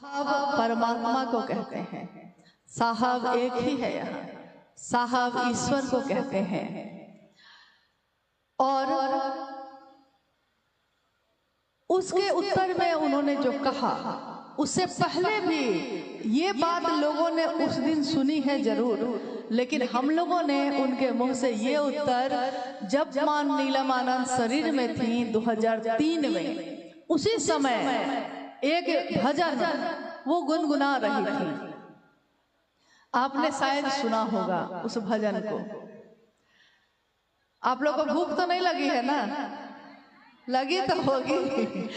साहब परमात्मा को कहते हैं, साहब एक ही है यहाँ, साहब ईश्वर को कहते हैं। और उसके उत्तर में उन्होंने जो कहा, उससे पहले भी ये बात लोगों ने उस दिन सुनी है जरूर, लेकिन हम लोगों ने उनके मुंह से ये उत्तर जब मां नीलमानंद शरीर में थी 2003 में, उसी समय एक भजन वो गुनगुना रही थी। आपने शायद सुना होगा उस भजन को। आप लोग को भूख तो नहीं लगी है ना? लगी तो होगी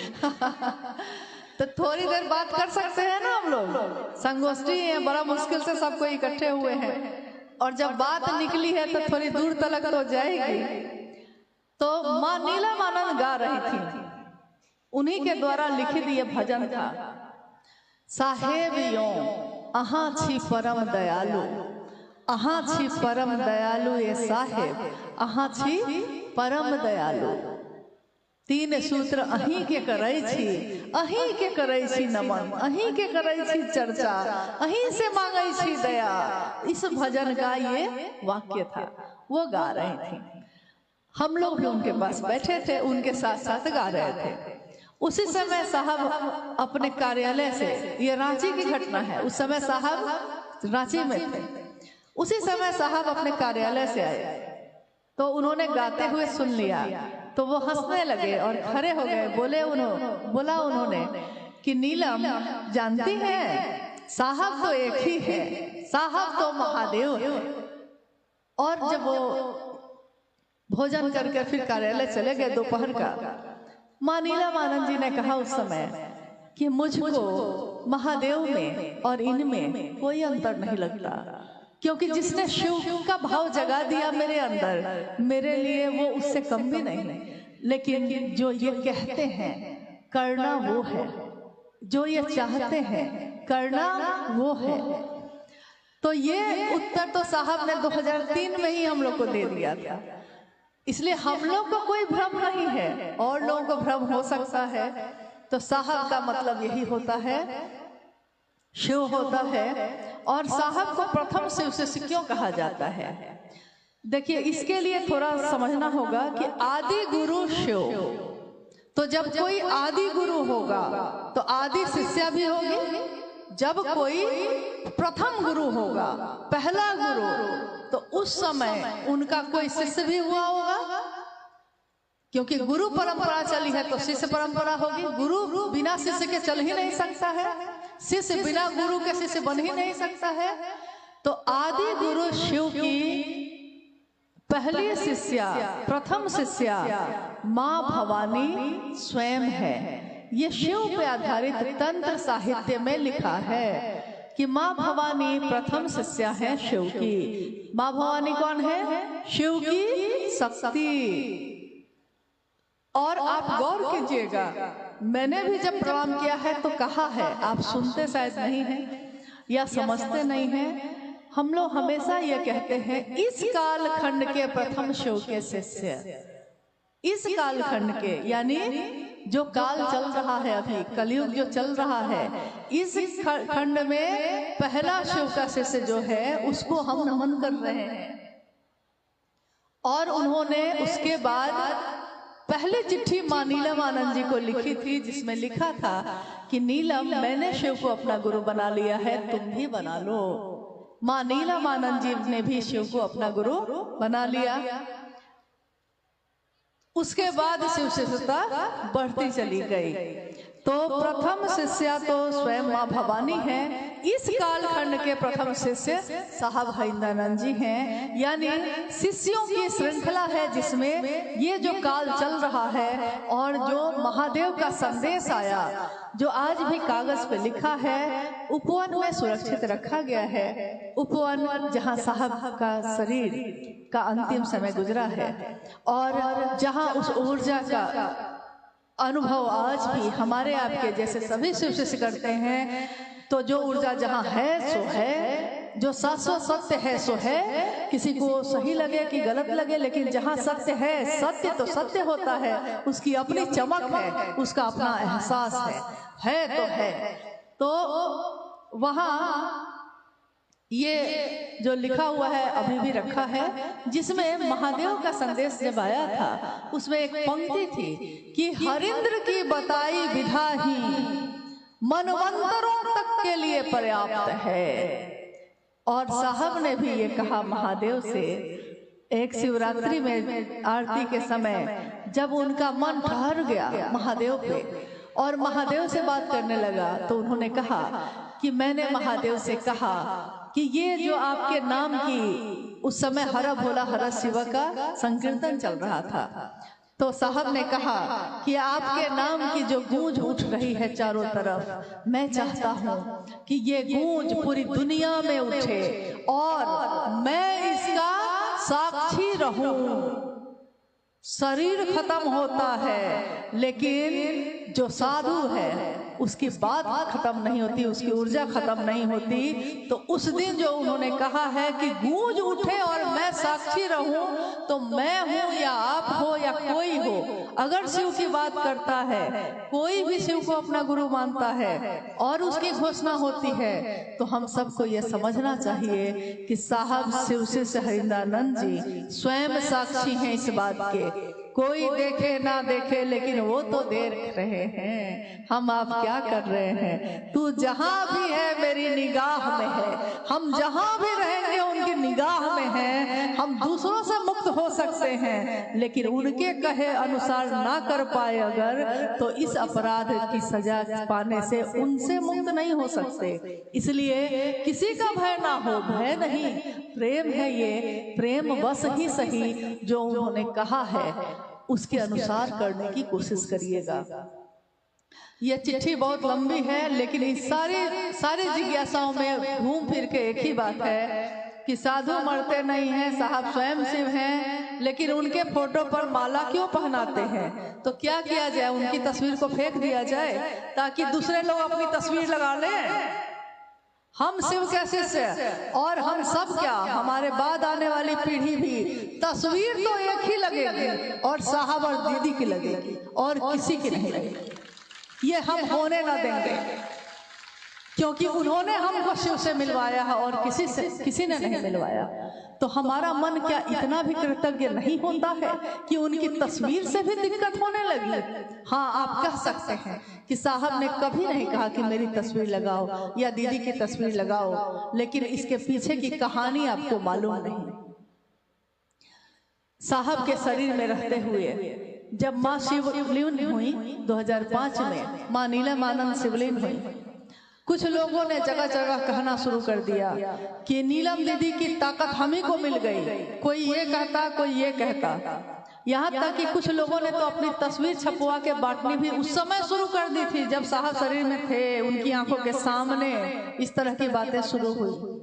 तो थोड़ी देर बात कर सकते हैं ना हम लोग। संगोष्ठी है, बड़ा मुश्किल से सबको इकट्ठे हुए हैं, और जब बात निकली है तो थोड़ी दूर तक तो जाएगी। तो मां नीलमानंद गा रही थी, उन्हीं के द्वारा लिखित ये भजन था। साहेब यो अहाँ छी परम दयालु, अहाँ छी परम दयालु, ये साहेब अहाँ छी परम दयालु। तीन सूत्र अहीं के करै छी, अहीं के करै छी नमन, अहीं के करै छी चर्चा, अहीं से मांगै छी दया। इस भजन का ये वाक्य था, वो गा रही थी। हम लोग भी उनके पास बैठे थे, उनके साथ साथ गा रहे थे। उसी समय साहब अपने कार्यालय से, ये रांची की घटना है, उस समय साहब रांची में थे। उसी समय साहब अपने कार्यालय से आए तो उन्होंने गाते हुए सुन लिया, तो वो हंसने लगे और खड़े हो गए। बोला उन्होंने कि नीलम जानती है, साहब तो एक ही है, साहब तो महादेव है। और जब वो भोजन करके फिर कार्यालय चले गए दोपहर का, मां नीलमानंद जी ने कहा उस समय कि मुझको महादेव में और इनमें कोई अंतर नहीं लगता, क्योंकि जिसने शिव का भाव जगा दिया मेरे अंदर, मेरे लिए वो उससे कम भी नहीं। लेकिन जो ये कहते हैं करना वो है, जो ये चाहते हैं करना वो है। तो ये उत्तर तो साहब ने 2003 में ही हम लोग को दे दिया था। इसलिए हम लोग को कोई भ्रम नहीं है, और लोगों को भ्रम हो सकता है। तो साहब का मतलब यही होता है, शिव होता है। और साहब को प्रथम शिव से क्यों कहा जाता है? देखिए, इसके लिए थोड़ा समझना होगा कि आदि गुरु शिव। तो जब कोई आदि गुरु होगा तो आदि शिष्या भी होगी। जब कोई प्रथम गुरु होगा, पहला गुरु, तो उस समय उनका कोई शिष्य भी हुआ होगा, क्योंकि गुरु परंपरा चली है तो शिष्य परंपरा होगी। गुरु बिना शिष्य के चल ही नहीं सकता है, शिष्य बिना गुरु के शिष्य बन ही नहीं सकता है। तो आदि गुरु शिव की पहली शिष्या, प्रथम शिष्या मां भवानी स्वयं है। ये शिव पे आधारित तंत्र साहित्य में लिखा है कि मां भवानी प्रथम शिष्या है शिव की। मां भवानी कौन है? शिव की शक्ति। और आप गौर कीजिएगा, मैंने भी जब प्रणाम किया है तो कहा है, आप सुनते शायद नहीं हैं या समझते नहीं हैं। हम लोग हमेशा ये कहते हैं, इस कालखंड के प्रथम शिव के शिष्य। इस कालखंड के यानी जो काल चल रहा है, अभी कलयुग जो चल रहा है, इस खंड में पहला शिव का शिष्य जो है उसको हम नमन कर रहे हैं। और उन्होंने उसके बाद पहले चिट्ठी मां नीलमानंद जी को लिखी थी, जिसमें लिखा था कि नीलम, मैंने शिव को अपना गुरु बना लिया है, तुम भी बना लो। मां नीलमानंद जी ने भी शिव को अपना गुरु बना लिया। उसके बाद शिव शिष्यता बढ़ती चली गई। तो प्रथम शिष्या तो स्वयं मां भवानी है। इस कालखंड के प्रथम शिष्य साहब हरिंद्रानंद जी हैं। यानी शिष्यों की श्रृंखला है, जिसमें ये जो काल चल रहा है और जो महादेव का संदेश आया, जो आज भी कागज पे लिखा है, उपवन में सुरक्षित रखा गया है। उपवन जहाँ साहब का शरीर का अंतिम समय गुजरा है, और जहाँ उस ऊर्जा का अनुभव आज भी हमारे आपके जैसे सभी शिव शिष्य करते हैं। तो जो ऊर्जा जहाँ है सो है, जो शाश्वत सत्य है सो है। किसी को सही लगे कि गलत लगे, लेकिन जहाँ सत्य है, सत्य तो सत्य होता है, उसकी अपनी चमक है, उसका अपना एहसास है तो है। तो वहां ये जो लिखा हुआ है अभी भी रखा है, जिसमें महादेव का संदेश जब आया था उसमें एक पंक्ति थी कि हरिंद्र की बताई विधा ही मनवंतरों तक के लिए पर्याप्त है। और साहब ने भी ये कहा महादेव से, एक शिवरात्रि में आरती के समय जब उनका मन ठहर गया महादेव पे और महादेव से बात करने लगा, तो उन्होंने कहा कि मैंने महादेव से कहा कि ये जो आपके नाम की उस समय हर भोला हर शिव का संकीर्तन चल रहा था, तो साहब ने कहा कि आपके नाम की जो गूंज उठ रही है चारों तरफ, मैं चाहता हूँ कि ये गूंज पूरी दुनिया में उठे और मैं इसका साक्षी रहूं। शरीर खत्म होता है लेकिन जो साधु है उसकी बात खत्म नहीं होती, उसकी ऊर्जा खत्म नहीं होती। तो उस दिन जो उन्होंने कहा है कि गूंज उठे और मैं साक्षी रहूं, तो मैं हूं या आप हो या कोई हो, अगर शिव की बात करता है, कोई भी शिव को अपना गुरु मानता है और उसकी घोषणा होती है, तो हम सबको ये समझना चाहिए कि साहब शिव से हरिंदानंद जी स्वयं साक्षी हैं इस बात के। कोई देखे ना देखे लेकिन वो तो देख रहे हैं हम आप क्या कर रहे हैं। तू जहां भी है मेरी निगाह में है, हम जहां भी रहेंगे उनकी निगाह में है। हम दूसरों से मुक्त हो सकते हैं लेकिन उनके कहे अनुसार ना कर पाए अगर, तो इस अपराध की सजा पाने से उनसे मुक्त नहीं हो सकते। इसलिए किसी का भय ना हो, भय नहीं, प्रेम है, ये प्रेम बस ही सही जो उन्होंने कहा है उसके अनुसार करने की कोशिश करिएगा। यह चिट्ठी बहुत लंबी है लेकिन इस सारी जिज्ञासाओं में घूम फिर के एक ही बात है कि साधु मरते नहीं हैं, साहब स्वयं शिव हैं, लेकिन उनके फोटो पर माला क्यों पहनाते हैं। तो क्या किया जाए, उनकी तस्वीर को फेंक दिया जाए ताकि दूसरे लोग अपनी तस्वीर लगा लें। हम शिव के शिष्य और हम सब क्या, हमारे बाद आने वाली पीढ़ी भी तस्वीर तो एक ही लगेगी और साहब और दीदी की लगेगी और किसी की नहीं लगेगी। ये हम होने ना देंगे क्योंकि उन्होंने हमको शिव से मिलवाया है और किसी ने नहीं मिलवाया। तो हमारा मन क्या इतना भी कृतज्ञ नहीं होता है कि उनकी तस्वीर से भी दिक्कत होने लगी। हाँ, आप कह सकते हैं कि साहब ने कभी नहीं कहा कि मेरी तस्वीर लगाओ या दीदी की तस्वीर लगाओ, लेकिन इसके पीछे की कहानी आपको मालूम नहीं। साहब के शरीर में रहते हुए जब माँ शिवलिंग हुई 2005 में, माँ नीलम शिवलिंग हुई, कुछ लोगों ने जगह जगह कहना शुरू कर दिया कि नीलम दीदी की ताकत हम ही को मिल गई। कोई ये कहता, कोई ये कहता, यहाँ तक कि कुछ लोगों ने तो अपनी तस्वीर छपवा के बांटनी भी उस समय शुरू कर दी थी जब साहब शरीर में थे, उनकी आंखों के सामने इस तरह की बातें शुरू हुई।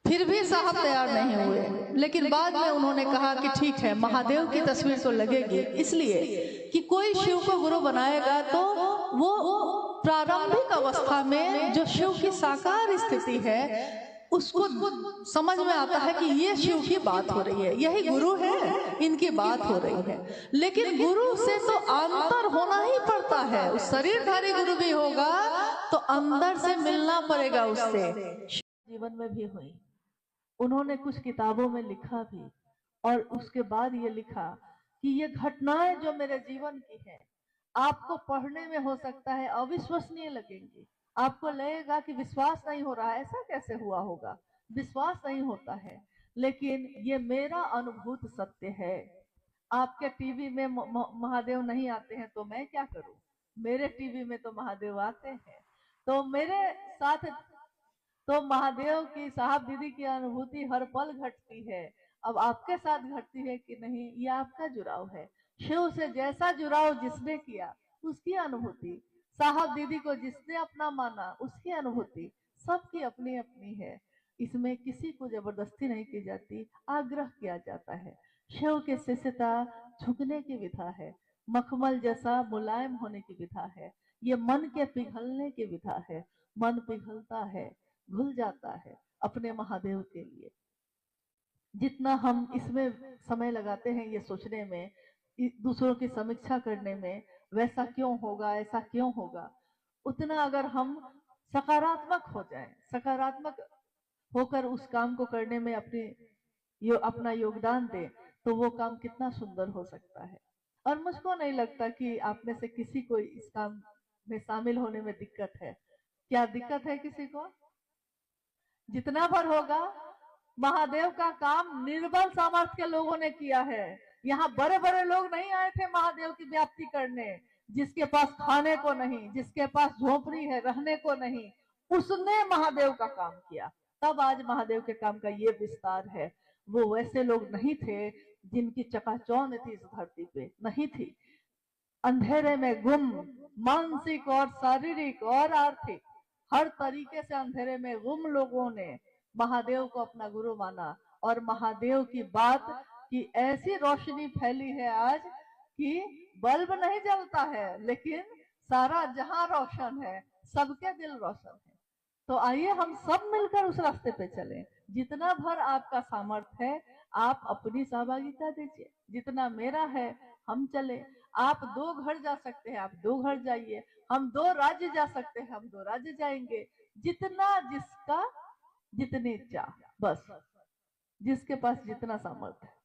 फिर भी साहब तैयार नहीं हुए, लेकिन बाद में उन्होंने कहा कि ठीक है, महादेव की तस्वीर तो लगेगी, इसलिए कि कोई शिव को गुरु बनाएगा तो वो प्रारंभिक अवस्था में जो शिव की साकार स्थिति है उसको समझ में आता है कि ये शिव की बात हो रही है, यही गुरु है, इनकी बात हो रही है। लेकिन गुरु से तो अंतर होना ही पड़ता है। उस शरीरधारी गुरु भी होगा तो अंदर से मिलना पड़ेगा उससे। जीवन में भी हुई, उन्होंने कुछ किताबों में लिखा भी और उसके बाद ये लिखा कि ये घटनाएं जो मेरे जीवन की है, आपको पढ़ने में हो सकता है अविश्वसनीय लगेंगी, आपको लगेगा कि विश्वास नहीं हो रहा है, ऐसा कैसे हुआ होगा, विश्वास नहीं होता है, लेकिन ये मेरा अनुभूत सत्य है। आपके टीवी में महादेव नहीं आते हैं तो मैं क्या करूं, मेरे टीवी में तो महादेव आते हैं। तो मेरे साथ तो महादेव की, साहब दीदी की अनुभूति हर पल घटती है। अब आपके साथ घटती है कि नहीं, ये आपका जुड़ाव है। शिव से जैसा जुड़ाव जिसने किया उसकी अनुभूति, साहब दीदी को जिसने अपना माना उसकी अनुभूति, सबकी अपनी अपनी है। इसमें किसी को जबरदस्ती नहीं की जाती, आग्रह किया जाता है। शिव के शिष्यता झुकने की विधा है, मखमल जैसा मुलायम होने की विधा है, ये मन के पिघलने की विधा है। मन पिघलता है, घुल जाता है अपने महादेव के लिए। जितना हम इसमें समय लगाते हैं ये सोचने में, दूसरों की समीक्षा करने में, वैसा क्यों होगा, ऐसा क्यों होगा, उतना अगर हम सकारात्मक हो जाएं, सकारात्मक होकर उस काम को करने में अपना योगदान दें, तो वो काम कितना सुंदर हो सकता है। और मुझको नहीं लगता कि आप में से किसी को इस काम में शामिल होने में दिक्कत है। क्या दिक्कत है किसी को? जितना भर होगा, महादेव का काम निर्बल सामर्थ्य के लोगों ने किया है। यहाँ बड़े बड़े लोग नहीं आए थे महादेव की व्याप्ति करने। जिसके पास खाने को नहीं, जिसके पास झोपड़ी है रहने को नहीं, उसने महादेव का काम किया। तब आज महादेव के काम का ये विस्तार है। वो वैसे लोग नहीं थे जिनकी चकाचौंध थी इस धरती पे, नहीं थी। अंधेरे में गुम, मानसिक और शारीरिक और आर्थिक हर तरीके से अंधेरे में गुम लोगों ने महादेव को अपना गुरु माना। और महादेव की बात की ऐसी रोशनी फैली है आज कि बल्ब नहीं जलता है, लेकिन सारा जहां रोशन है, सबके दिल रोशन है। तो आइए हम सब मिलकर उस रास्ते पे चलें। जितना भर आपका सामर्थ्य है, आप अपनी सहभागिता दीजिए। जितना मेरा है, हम चले। आप 2 घर जा सकते हैं, आप 2 घर जाइए। हम 2 राज्य जा सकते हैं, हम 2 राज्य जाएंगे। जितना जिसका जितनी इच्छा, बस जिसके पास जितना सामर्थ्य है।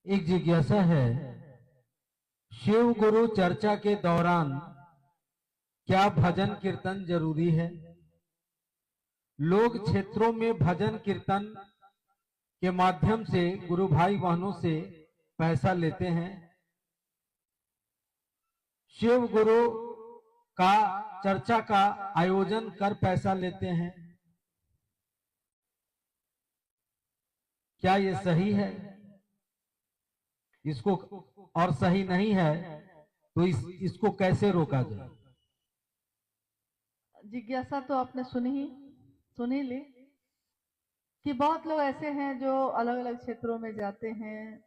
एक जिज्ञासा है, शिव गुरु चर्चा के दौरान क्या भजन कीर्तन जरूरी है? लोग क्षेत्रों में भजन कीर्तन के माध्यम से गुरु भाई बहनों से पैसा लेते हैं। शिव गुरु का चर्चा का आयोजन कर पैसा लेते हैं। क्या ये सही है? इसको और सही नहीं है तो इसको कैसे रोका जाए? जिज्ञासा तो आपने सुनी ली कि बहुत लोग ऐसे हैं जो अलग अलग क्षेत्रों में जाते हैं,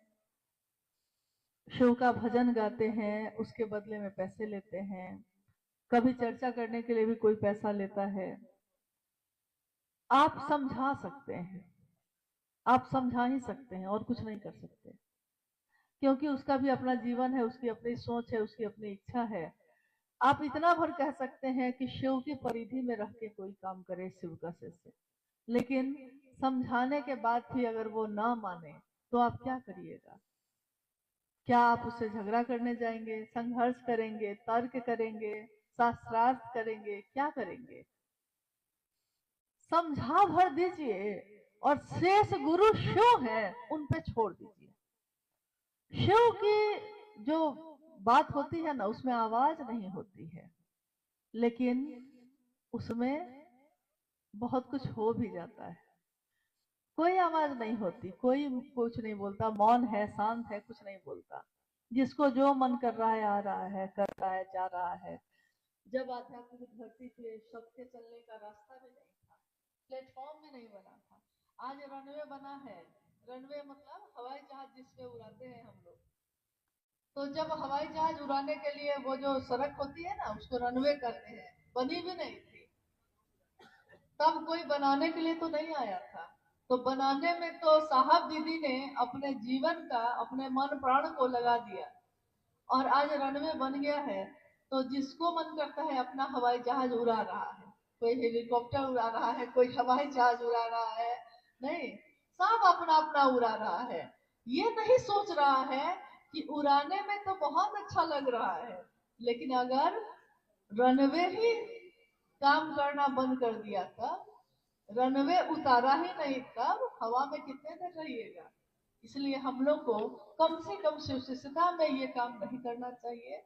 शिव का भजन गाते हैं, उसके बदले में पैसे लेते हैं। कभी चर्चा करने के लिए भी कोई पैसा लेता है। आप समझा सकते हैं, आप समझा ही सकते हैं और कुछ नहीं कर सकते, क्योंकि उसका भी अपना जीवन है, उसकी अपनी सोच है, उसकी अपनी इच्छा है। आप इतना भर कह सकते हैं कि शिव की परिधि में रह के कोई काम करे शिव का शिष्य, लेकिन समझाने के बाद भी अगर वो ना माने तो आप क्या करिएगा? क्या आप उससे झगड़ा करने जाएंगे, संघर्ष करेंगे, तर्क करेंगे, शास्त्रार्थ करेंगे, क्या करेंगे? समझा भर दीजिए और शेष गुरु शिव है, उन पे छोड़ दीजिए। शिव की जो बात होती है ना, उसमें आवाज नहीं होती है, लेकिन उसमें बहुत कुछ हो भी जाता है। कोई आवाज नहीं होती, कोई कुछ नहीं बोलता, मौन है, शांत है, कुछ नहीं बोलता। जिसको जो मन कर रहा है, आ रहा है, कर रहा है, जा रहा है। जब आध्यात्मिक धरती पे सबके चलने का रास्ता भी नहीं था, प्लेटफॉर्म भी नहीं बना था, आज रनवे बना है। रनवे मतलब हवाई जहाज जिसपे उड़ाते हैं हम लोग। तो जब हवाई जहाज उड़ाने के लिए वो जो सड़क होती है ना, उसको रनवे करते हैं, बनी भी नहीं थी। तब कोई बनाने के लिए तो नहीं आया था, तो बनाने में तो साहब दीदी ने अपने जीवन का, अपने मन प्राण को लगा दिया और आज रनवे बन गया है। तो जिसको मन करता है अपना हवाई जहाज उड़ा रहा है, कोई हेलीकॉप्टर उड़ा रहा है, कोई हवाई जहाज उड़ा रहा है, नहीं, सब अपना अपना उड़ा रहा है। ये नहीं सोच रहा है कि उड़ाने में तो बहुत अच्छा लग रहा है, लेकिन अगर रनवे ही काम करना बंद कर दिया, तब रनवे उतारा ही नहीं, तब हवा में कितने देर रहिएगा? इसलिए हम लोग को कम से कम शिष्यता में ये काम नहीं करना चाहिए।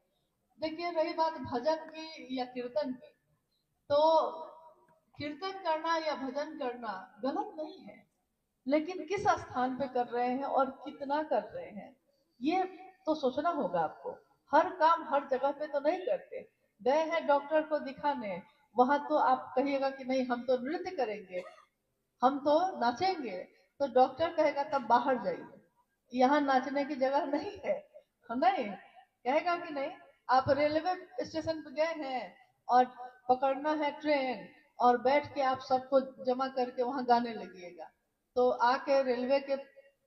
देखिए, रही बात भजन की या कीर्तन की, तो कीर्तन करना या भजन करना गलत नहीं है, लेकिन किस स्थान पे कर रहे हैं और कितना कर रहे हैं, ये तो सोचना होगा आपको। हर काम हर जगह पे तो नहीं करते। गए हैं डॉक्टर को दिखाने, वहां तो आप कहिएगा कि नहीं हम तो नृत्य करेंगे, हम तो नाचेंगे, तो डॉक्टर कहेगा तब बाहर जाइए, यहाँ नाचने की जगह नहीं है। नहीं कहेगा कि नहीं। आप रेलवे स्टेशन पे गए हैं और पकड़ना है ट्रेन, और बैठ के आप सबको जमा करके वहां गाने लगिएगा, तो आके रेलवे के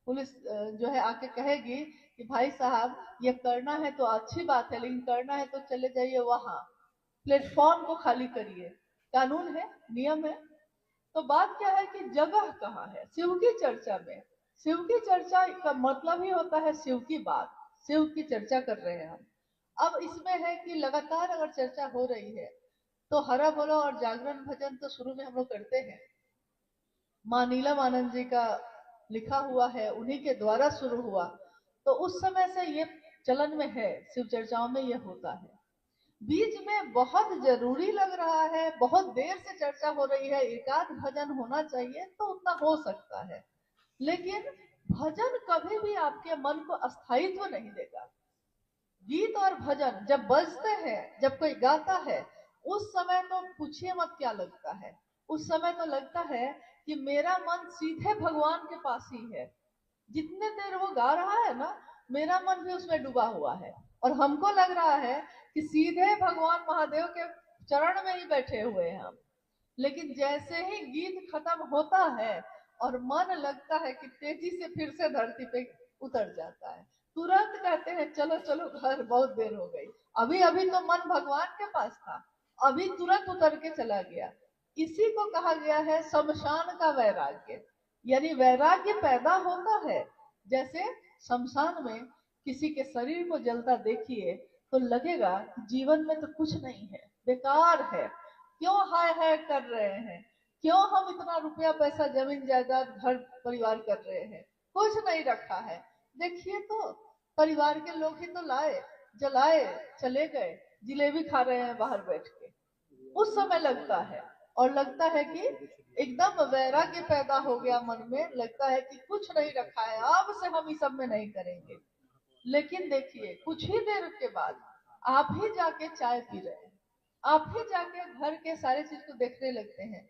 पुलिस जो है आके कहेगी कि भाई साहब ये करना है तो अच्छी बात है, लेकिन करना है तो चले जाइए वहां, प्लेटफॉर्म को खाली करिए, कानून है, नियम है। तो बात क्या है कि जगह कहाँ है शिव की चर्चा में। शिव की चर्चा का मतलब ही होता है शिव की बात, शिव की चर्चा कर रहे हैं हम। अब इसमें है कि लगातार अगर चर्चा हो रही है तो हरा बोलो और जागरण भजन तो शुरू में हम लोग करते हैं, माँ नीलम आनंद जी का लिखा हुआ है, उन्हीं के द्वारा शुरू हुआ। तो उस समय से ये चलन में है, शिव चर्चाओं में ये होता है। बीच में बहुत जरूरी लग रहा है, बहुत देर से चर्चा हो रही है, एकाध भजन होना चाहिए तो उतना हो सकता है, लेकिन भजन कभी भी आपके मन को अस्थायित्व नहीं देगा। गीत और भजन जब बजते हैं, जब कोई गाता है, उस समय तो पूछिए मत क्या लगता है। उस समय तो लगता है कि मेरा मन सीधे भगवान के पास ही है। जितने देर वो गा रहा है ना, मेरा मन भी उसमें डूबा हुआ है, और हमको लग रहा है कि सीधे भगवान महादेव के चरण में ही बैठे हुए हैं हम। लेकिन जैसे ही गीत खत्म होता है और मन लगता है कि तेजी से फिर से धरती पे उतर जाता है, तुरंत कहते हैं चलो चलो घर, बहुत देर हो गई। अभी अभी तो मन भगवान के पास था, अभी तुरंत उतर के चला गया। इसी को कहा गया है शमशान का वैराग्य। यानी वैराग्य पैदा होता है, जैसे शमशान में किसी के शरीर को जलता देखिए तो लगेगा जीवन में तो कुछ नहीं है, बेकार है, क्यों हाय हाय कर रहे हैं, क्यों हम इतना रुपया पैसा जमीन जायदाद घर परिवार कर रहे हैं, कुछ नहीं रखा है। देखिए तो परिवार के लोग ही तो लाए, जलाए, चले गए, जिलेबी खा रहे हैं बाहर बैठ के। उस समय लगता है, और लगता है कि एकदम वैराग्य पैदा हो गया मन में, लगता है कि कुछ नहीं रखा है, अब से हम इस सब में नहीं करेंगे। लेकिन देखिए कुछ ही देर के बाद आप ही जाके चाय पी रहे हैं, आप ही जाके घर के सारे चीज को देखने लगते हैं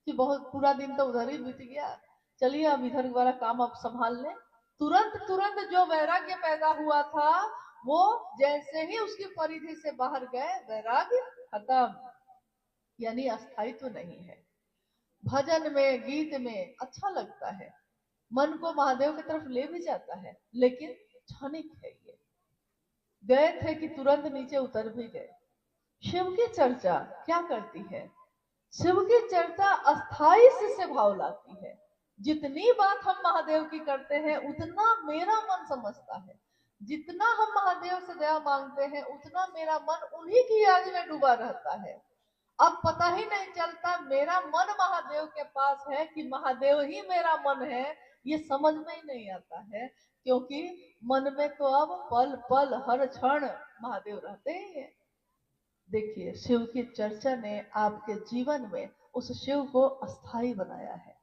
कि बहुत पूरा दिन तो उधर ही बीत गया, चलिए अब इधर वाला काम अब संभाल लें। तुरंत तुरंत जो वैराग्य पैदा हुआ था, वो जैसे ही उसकी परिधि से बाहर गए, वैराग्य खत्म। यानी अस्थायित्व नहीं है। भजन में, गीत में अच्छा लगता है, मन को महादेव की तरफ ले भी जाता है, लेकिन क्षणिक है ये। गए थे कि तुरंत नीचे उतर भी गए। शिव की चर्चा क्या करती है? शिव की चर्चा अस्थाई से भाव लाती है। जितनी बात हम महादेव की करते हैं उतना मेरा मन समझता है, जितना हम महादेव से दया मांगते हैं उतना मेरा मन उन्हीं की याद में डूबा रहता है। अब पता ही नहीं चलता मेरा मन महादेव के पास है कि महादेव ही मेरा मन है, ये समझ में ही नहीं आता है, क्योंकि मन में तो अब पल पल हर क्षण महादेव रहते ही हैं। देखिए शिव की चर्चा ने आपके जीवन में उस शिव को अस्थाई बनाया है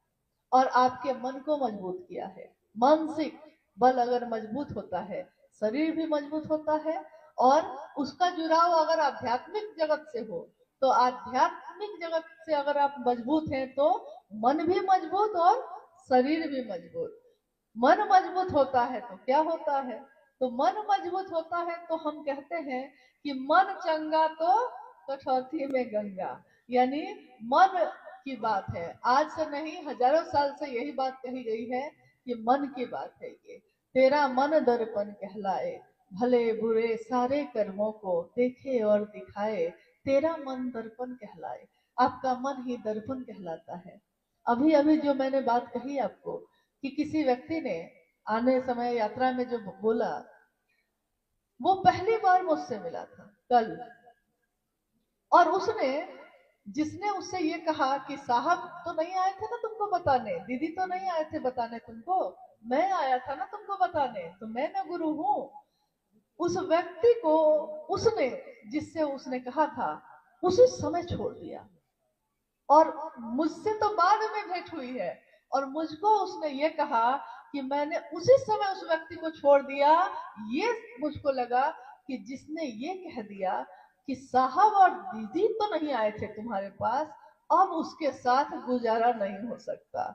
और आपके मन को मजबूत किया है। मानसिक बल अगर मजबूत होता है, शरीर भी मजबूत होता है, और उसका जुड़ाव अगर आध्यात्मिक जगत से हो, तो आध्यात्मिक जगत से अगर आप मजबूत हैं तो मन भी मजबूत और शरीर भी मजबूत। मन मजबूत होता है तो क्या होता है? तो मन मजबूत होता है तो हम कहते हैं कि मन चंगा तो कठौती में गंगा। यानी मन की बात है, आज से नहीं हजारों साल से यही बात कही गई है कि मन की बात है ये। तेरा मन दर्पण कहलाए, भले बुरे सारे कर्मों को देखे और दिखाए, तेरा मन दर्पण कहलाए। आपका मन ही दर्पण कहलाता है। अभी अभी जो मैंने बात कही आपको कि किसी व्यक्ति ने आने समय यात्रा में जो बोला, वो पहली बार मुझसे मिला था कल, और उसने, जिसने उससे ये कहा कि साहब तो नहीं आए थे ना तुमको बताने, दीदी तो नहीं आए थे बताने तुमको, मैं आया था ना तुमको बताने, तो मैं ना गुरु हूं। उस व्यक्ति को उसने, जिससे उसने कहा था, उसी समय छोड़ दिया। और मुझसे तो बाद में भेंट हुई है, और मुझको उसने ये कहा कि मैंने उसी समय उस व्यक्ति को छोड़ दिया। ये मुझको लगा कि जिसने ये कह दिया कि साहब और दीदी तो नहीं आए थे तुम्हारे पास, अब उसके साथ गुजारा नहीं हो सकता।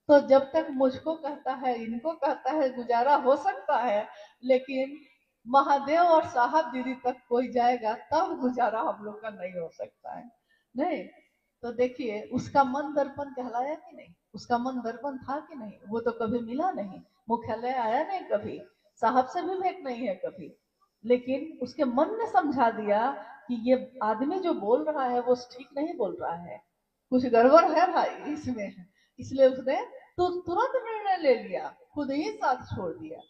तो जब तक मुझको कहता है, इनको कहता है गुजारा हो सकता है, लेकिन महादेव और साहब दीदी तक कोई जाएगा तब गुजारा हम लोग का नहीं हो सकता है। नहीं तो देखिए उसका मन दर्पण कहलाया कि नहीं, उसका मन दर्पण था कि नहीं, वो तो कभी मिला नहीं, मुख्यालय आया नहीं कभी, साहब से भी भेंट नहीं है कभी, लेकिन उसके मन ने समझा दिया कि ये आदमी जो बोल रहा है वो ठीक नहीं बोल रहा है, कुछ गड़बड़ है भाई इसमें। इसलिए उसने तो तुरंत निर्णय ले लिया, खुद ही साथ छोड़ दिया।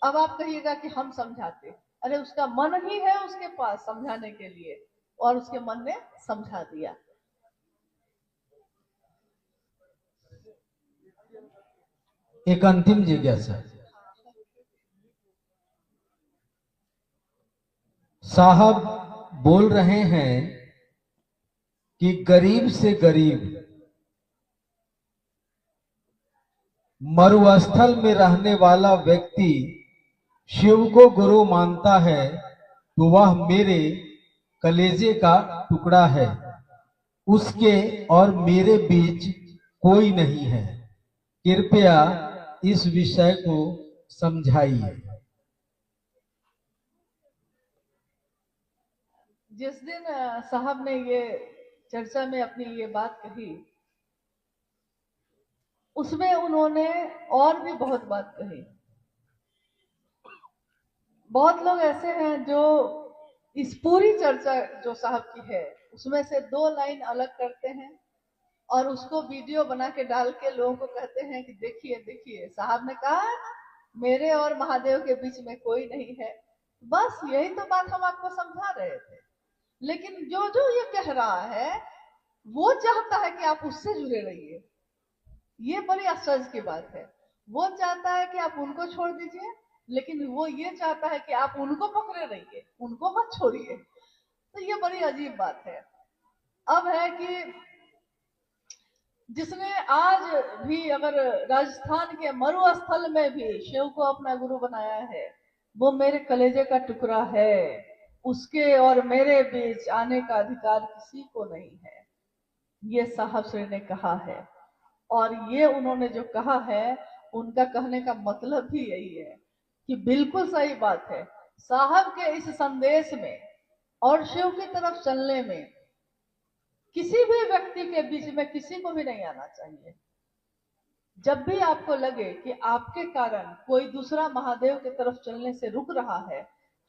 अब आप कहिएगा कि हम समझाते, अरे उसका मन ही है उसके पास समझाने के लिए, और उसके मन ने समझा दिया। एक अंतिम जिज्ञासा, साहब बोल रहे हैं कि गरीब से गरीब मरुस्थल में रहने वाला व्यक्ति शिव को गुरु मानता है तो वह मेरे कलेजे का टुकड़ा है, उसके और मेरे बीच कोई नहीं है, कृपया इस विषय को समझाइए। जिस दिन साहब ने ये चर्चा में अपनी ये बात कही, उसमें उन्होंने और भी बहुत बात कही। बहुत लोग ऐसे हैं जो इस पूरी चर्चा जो साहब की है उसमें से 2 लाइन अलग करते हैं और उसको वीडियो बना के डाल के लोगों को कहते हैं कि देखिए देखिए साहब ने कहा है ना, मेरे और महादेव के बीच में कोई नहीं है। बस यही तो बात हम आपको समझा रहे थे। लेकिन जो जो ये कह रहा है वो चाहता है कि आप उससे जुड़े रहिए। ये बड़ी आश्चर्य की बात है। वो चाहता है कि आप उनको छोड़ दीजिए, लेकिन वो ये चाहता है कि आप उनको पकड़े रहिए, उनको मत छोड़िए। तो ये बड़ी अजीब बात है। अब है कि जिसने आज भी अगर राजस्थान के मरुस्थल में भी शिव को अपना गुरु बनाया है, वो मेरे कलेजे का टुकड़ा है, उसके और मेरे बीच आने का अधिकार किसी को नहीं है, ये साहब श्री ने कहा है। और ये उन्होंने जो कहा है, उनका कहने का मतलब भी यही है कि बिल्कुल सही बात है। साहब के इस संदेश में और शिव की तरफ चलने में किसी भी व्यक्ति के बीच में किसी को भी नहीं आना चाहिए। जब भी आपको लगे कि आपके कारण कोई दूसरा महादेव की तरफ चलने से रुक रहा है,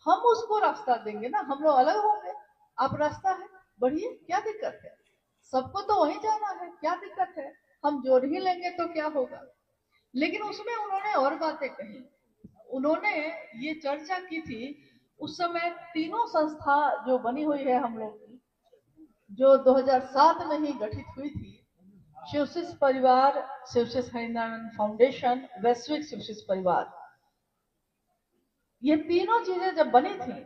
हम उसको रास्ता देंगे ना, हम लोग अलग होंगे, आप रास्ता है बढ़िए, क्या दिक्कत है, सबको तो वहीं जाना है, क्या दिक्कत है, हम जोड़ ही लेंगे तो क्या होगा। लेकिन उसमें उन्होंने और बातें कही। उन्होंने ये चर्चा की थी उस समय तीनों संस्था जो बनी हुई है हम लोग की, जो 2007 में ही गठित हुई थी, शिवशिष परिवार, शिवशिष हरिनारायण फाउंडेशन, वैश्विक शिवशिष परिवार, ये तीनों चीजें जब बनी थी,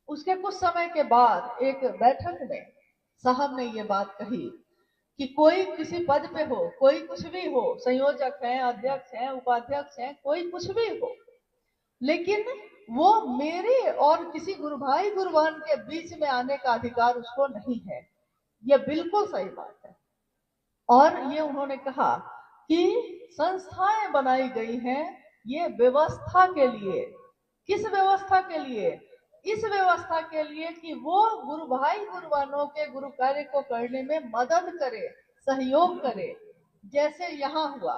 उसके कुछ समय के बाद एक बैठक में साहब ने ये बात कही कि कोई किसी पद पे हो, कोई कुछ भी हो, संयोजक हैं, अध्यक्ष हैं, उपाध्यक्ष हैं, कोई कुछ भी हो, लेकिन वो मेरे और किसी गुरु भाई गुरु बहन के बीच में आने का अधिकार उसको नहीं है। ये बिल्कुल सही बात है। और ये उन्होंने कहा कि संस्थाएं बनाई गई हैं ये व्यवस्था के लिए। किस व्यवस्था के लिए? इस व्यवस्था के लिए कि वो गुरु भाई गुरु बहनों के गुरु कार्य को करने में मदद करे, सहयोग करे। जैसे यहाँ हुआ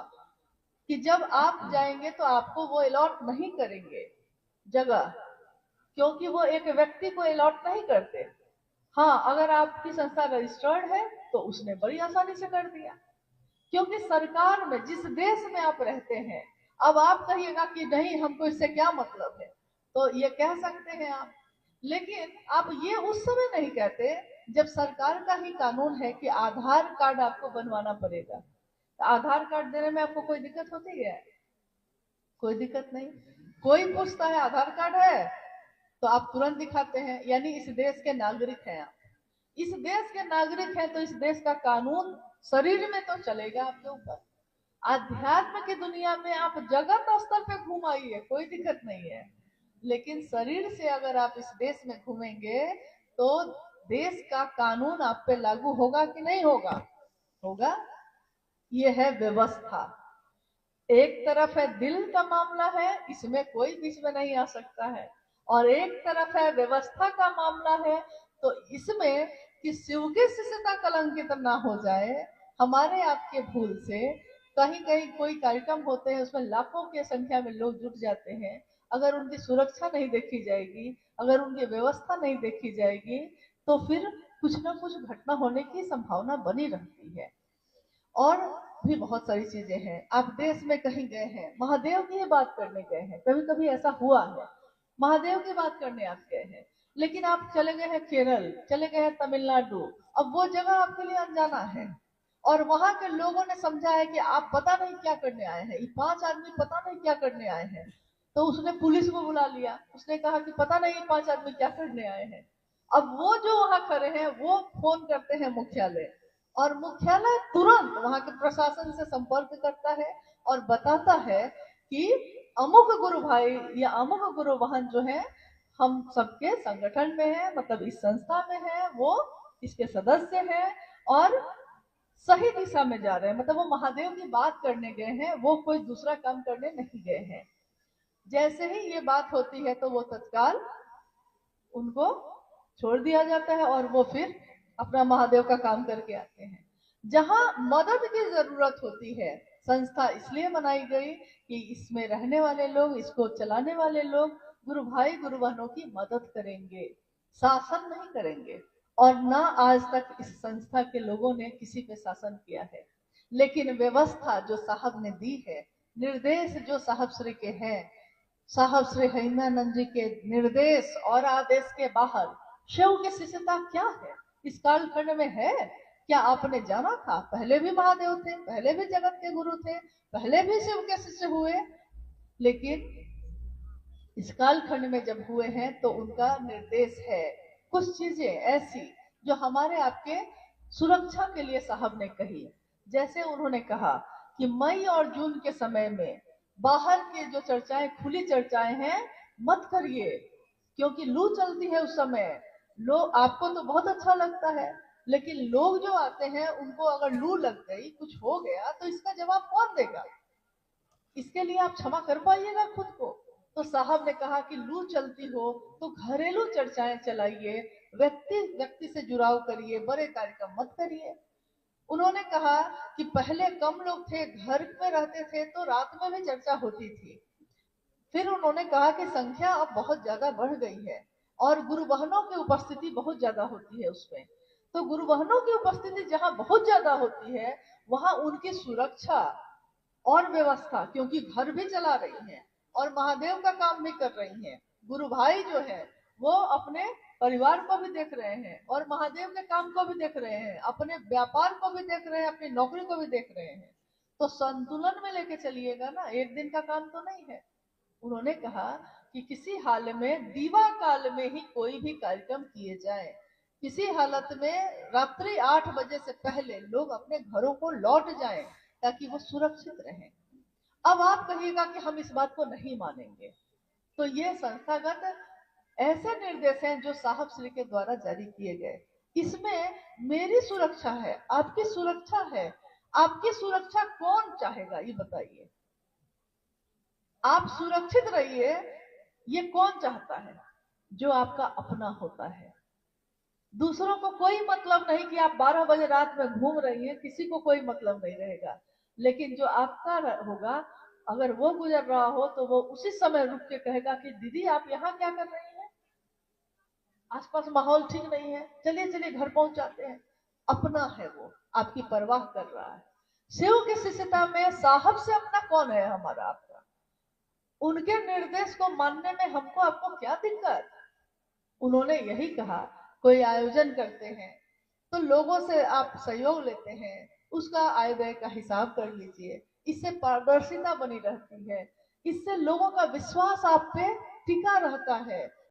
कि जब आप जाएंगे तो आपको वो अलॉट नहीं करेंगे जगह, क्योंकि वो एक व्यक्ति को अलॉट नहीं करते। हाँ, अगर आपकी संस्था रजिस्टर्ड है तो उसने बड़ी आसानी से कर दिया, क्योंकि सरकार में जिस देश में आप रहते हैं, अब आप कहिएगा कि नहीं हमको इससे क्या मतलब है, तो ये कह सकते हैं आप, लेकिन आप ये उस समय नहीं कहते जब सरकार का ही कानून है कि आधार कार्ड आपको बनवाना पड़ेगा। तो आधार कार्ड देने में आपको कोई दिक्कत होती है? कोई दिक्कत नहीं। कोई पूछता है आधार कार्ड है तो आप तुरंत दिखाते हैं, यानी इस देश के नागरिक हैं आप। इस देश के नागरिक हैं तो इस देश का कानून शरीर में तो चलेगा आपके ऊपर। आध्यात्म की दुनिया में आप जगत स्तर पे घूम आइए, कोई दिक्कत नहीं है, लेकिन शरीर से अगर आप इस देश में घूमेंगे तो देश का कानून आप पे लागू होगा कि नहीं होगा? होगा। ये है व्यवस्था। एक तरफ है दिल का मामला है, इसमें कोई बीच में नहीं आ सकता है, और एक तरफ है व्यवस्था का मामला है, तो इसमें कि शिव की शिष्यता कलंकित ना हो जाए हमारे आपके भूल से। कहीं कहीं कोई कार्यक्रम होते हैं उसमें लाखों की संख्या में लोग जुट जाते हैं अगर उनकी सुरक्षा नहीं देखी जाएगी, अगर उनकी व्यवस्था नहीं देखी जाएगी, तो फिर कुछ ना कुछ घटना होने की संभावना बनी रहती है। और भी बहुत सारी चीजें हैं। आप देश में कहीं गए हैं, महादेव की ही बात करने गए हैं, कभी कभी ऐसा हुआ है, महादेव की बात करने आप गए हैं, लेकिन आप चले गए हैं केरल, चले गए हैं तमिलनाडु, अब वो जगह आपके लिए अनजाना है, और वहां के लोगों ने समझा है कि आप पता नहीं क्या करने आए हैं, ये 5 आदमी पता नहीं क्या करने आए हैं, तो उसने पुलिस को बुला लिया, उसने कहा कि पता नहीं ये 5 आदमी क्या करने आए हैं। अब वो जो वहां खड़े हैं वो फोन करते हैं मुख्यालय, और मुख्यालय तुरंत वहां के प्रशासन से संपर्क करता है और बताता है कि अमुक गुरु भाई या अमुक गुरु वाहन जो है हम सबके संगठन में है, मतलब इस संस्था में है, वो इसके सदस्य हैं और सही दिशा में जा रहे हैं, मतलब वो महादेव की बात करने गए हैं, वो कोई दूसरा काम करने नहीं गए हैं। जैसे ही ये बात होती है तो वो तत्काल उनको छोड़ दिया जाता है और वो फिर अपना महादेव का काम करके आते हैं। जहां मदद की जरूरत होती है, संस्था इसलिए बनाई गई कि इसमें रहने वाले लोग, इसको चलाने वाले लोग गुरु भाई गुरु बहनों की मदद करेंगे, शासन नहीं करेंगे। और ना आज तक इस संस्था के लोगों ने किसी पे शासन किया है, लेकिन व्यवस्था जो साहब ने दी है, निर्देश जो साहब श्री के हैं, साहब श्री हिमानंद जी के निर्देश और आदेश के बाहर शिव की शिष्यता क्या है इस कालखंड में है? क्या आपने जाना था? पहले भी महादेव थे, पहले भी जगत के गुरु थे, पहले भी शिव के शिष्य हुए, लेकिन इस कालखंड में जब हुए हैं तो उनका निर्देश है। कुछ चीजें ऐसी जो हमारे आपके सुरक्षा के लिए साहब ने कही, जैसे उन्होंने कहा कि मई और जून के समय में बाहर के जो चर्चाएं, खुली चर्चाएं हैं, मत करिए, क्योंकि लू चलती है उस समय। लोग, आपको तो बहुत अच्छा लगता है, लेकिन लोग जो आते हैं उनको अगर लू लग गई, कुछ हो गया, तो इसका जवाब कौन देगा? इसके लिए आप क्षमा कर पाइएगा खुद को? तो साहब ने कहा कि लू चलती हो तो घरेलू चर्चाएं चलाइए, व्यक्ति व्यक्ति से जुड़ाव करिए, बड़े कार्यक्रम मत करिए। उन्होंने कहा कि पहले कम लोग थे, घर में रहते थे, तो रात में भी चर्चा होती थी। फिर उन्होंने कहा कि संख्या अब बहुत ज्यादा बढ़ गई है और गुरु बहनों की उपस्थिति बहुत ज्यादा होती है उसमें। तो गुरु बहनों की उपस्थिति जहां बहुत ज्यादा होती है, वहां उनकी सुरक्षा और व्यवस्था, क्योंकि घर भी चला रही हैं और महादेव का काम भी कर रही हैं, गुरु भाई जो है वो अपने परिवार को भी देख रहे हैं और महादेव के काम को भी देख रहे हैं, अपने व्यापार को भी देख रहे हैं, अपनी नौकरी को भी देख रहे हैं, तो संतुलन में लेके चलिएगा ना, एक दिन का काम तो नहीं है। उन्होंने कहा कि किसी हाल में दीवा काल में ही कोई भी कार्यक्रम किए जाए, किसी हालत में रात्रि 8 बजे से पहले लोग अपने घरों को लौट जाएं ताकि वो सुरक्षित रहें। अब आप कहिएगा कि हम इस बात को नहीं मानेंगे, तो ये संस्थागत ऐसे निर्देश हैं जो साहब श्री के द्वारा जारी किए गए। इसमें मेरी सुरक्षा है, आपकी सुरक्षा है, आपकी सुरक्षा कौन चाहेगा ये बताइए? आप सुरक्षित रहिए, ये कौन चाहता है? जो आपका अपना होता है। दूसरों को कोई मतलब नहीं कि आप 12 बजे रात में घूम रही हैं, किसी को कोई मतलब नहीं रहेगा, लेकिन जो आपका होगा, अगर वो गुजर रहा हो तो वो उसी समय रुक के कहेगा कि दीदी आप यहाँ क्या कर रही हैं, आसपास माहौल ठीक नहीं है, चलिए चलिए घर पहुंचाते हैं। अपना है वो, आपकी परवाह कर रहा है। शिव की शिष्यता में साहब से अपना कौन है हमारा आपका? उनके निर्देश को मानने में हमको आपको क्या दिक्कत? उन्होंने यही कहा, कोई आयोजन करते हैं तो लोगों से आप सहयोग लेते हैं, उसका आय व्यय का हिसाब कर लीजिए, इससे पारदर्शिता बनी रहती है, इससे लोगों का विश्वास आप पे टिका रहता है।